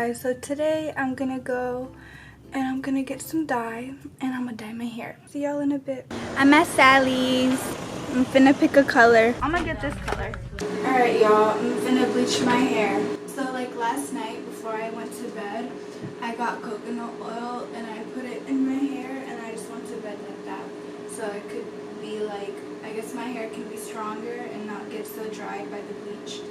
guys, so today I'm gonna go and I'm gonna get some dye and I'm gonna dye my hair. See y'all in a bit. I'm at Sally's. I'm finna pick a color. I'm gonna get this color. Alright y'all, I'm finna bleach my hair. So like last night before I went to bed, I got coconut oil and I put it in my hair and I just went to bed like that. So it could be like, I guess my hair can be stronger and not get so dried by the bleach.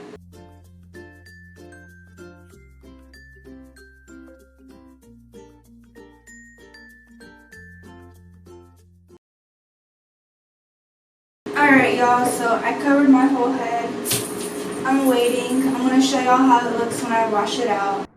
Alright y'all, so I covered my whole head. I'm waiting. I'm going to show y'all how it looks when I wash it out.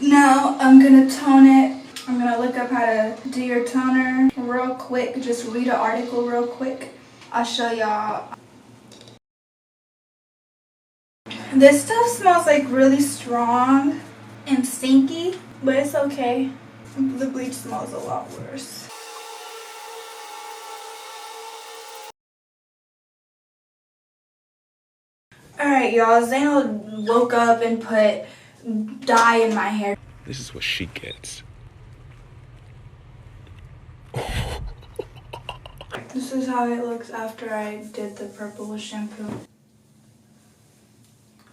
Now I'm going to tone it. I'm going to look up how to do your toner real quick. Just read an article real quick. I'll show y'all. This stuff smells like really strong and stinky, but it's okay. The bleach smells a lot worse. Alright y'all, Zainal woke up and put dye in my hair. This is what she gets. This is how it looks after I did the purple shampoo.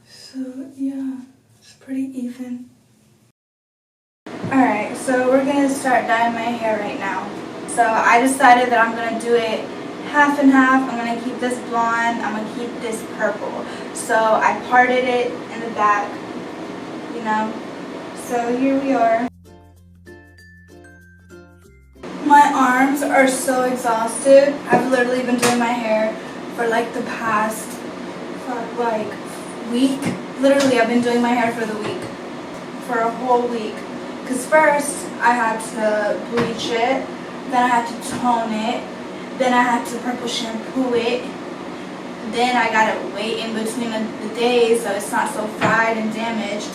So yeah, it's pretty even. Alright, so we're gonna start dyeing my hair right now. So I decided that I'm gonna do it half and half. I'm gonna keep this blonde, I'm gonna keep this purple. So I parted it in the back, you know. So here we are. My arms are so exhausted. I've literally been doing my hair for like the past week. Literally, I've been doing my hair for the week. For a whole week. Because first, I had to bleach it. Then I had to tone it. Then I had to purple shampoo it. Then I gotta wait in between the days so it's not so fried and damaged.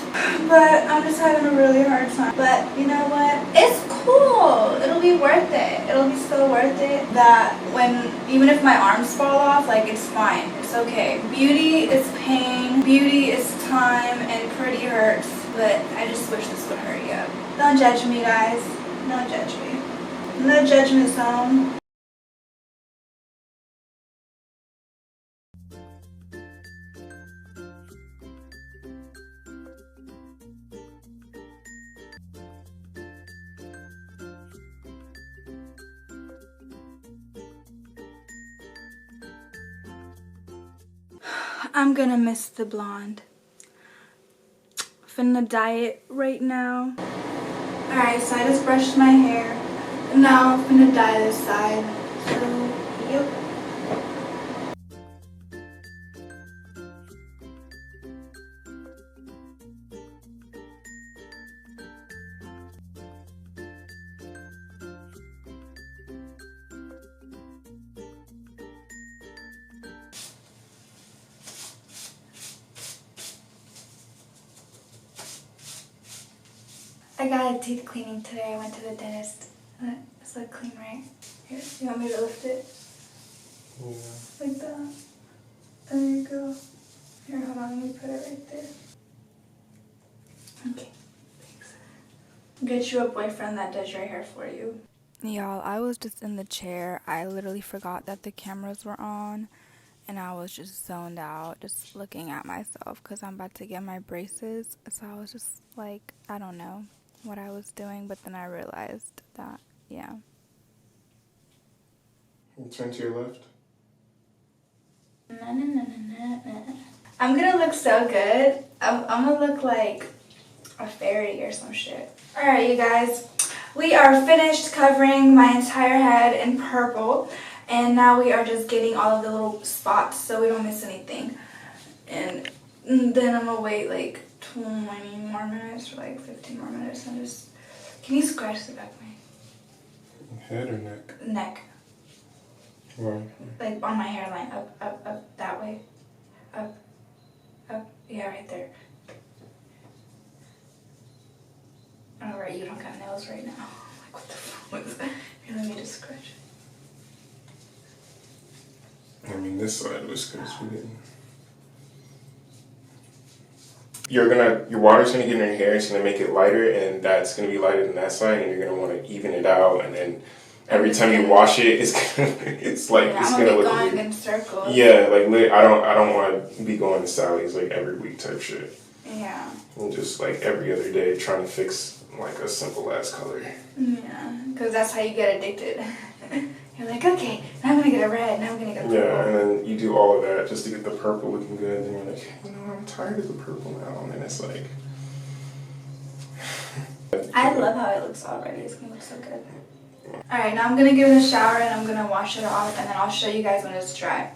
But I'm just having a really hard time. But you know what? It's cool. It'll be worth it. It'll be so worth it that even if my arms fall off, like it's fine. It's okay. Beauty is pain. Beauty is time, and pretty hurts. But I just wish this would hurry up. Don't judge me, guys. Don't judge me. No judgment zone. I'm gonna miss the blonde. Finna dye it right now. Alright, so I just brushed my hair. Now I'm finna dye this side. So, yep. I got a teeth cleaning today. I went to the dentist. It's like clean, right? Here, you want me to lift it? Yeah. Like that. There you go. Here, hold on. Let me put it right there. Okay. Thanks. Get you a boyfriend that does your hair for you. Y'all, I was just in the chair. I literally forgot that the cameras were on. And I was just zoned out, just looking at myself because I'm about to get my braces. So I was just like, I don't know what I was doing, but then I realized that, yeah. Turn to your left. I'm gonna look so good. I'm gonna look like a fairy or some shit. Alright, you guys. We are finished covering my entire head in purple. And now we are just getting all of the little spots so we don't miss anything. And then I'm gonna wait like 20 more minutes or like 15 more minutes and just... Can you scratch the back of my Head or neck? neck? Why? Like on my hairline. Up, that way. Up. Yeah, right there. Alright, you don't got nails right now. Like, what the fuck was that? Here, let me just scratch it. I mean, this side was because we didn't. Your water's gonna get in your hair. It's gonna make it lighter, and that's gonna be lighter than that side, and you're gonna want to even it out, and then every time you wash it, it's like Yeah, it's I'm gonna gonna be look going weird. in circles. Yeah, like I don't want to be going to Sally's like every week type shit. Yeah. And just like every other day trying to fix like a simple ass color. Yeah, because that's how you get addicted. You're like, okay, now I'm gonna get a red, now I'm gonna get a purple. Yeah, and then you do all of that just to get the purple looking good, and you're like, you know, I'm tired of the purple now, and then it's like. I love how it looks already. It's gonna look so good. Alright, now I'm gonna give it a shower and I'm gonna wash it off, and then I'll show you guys when it's dry.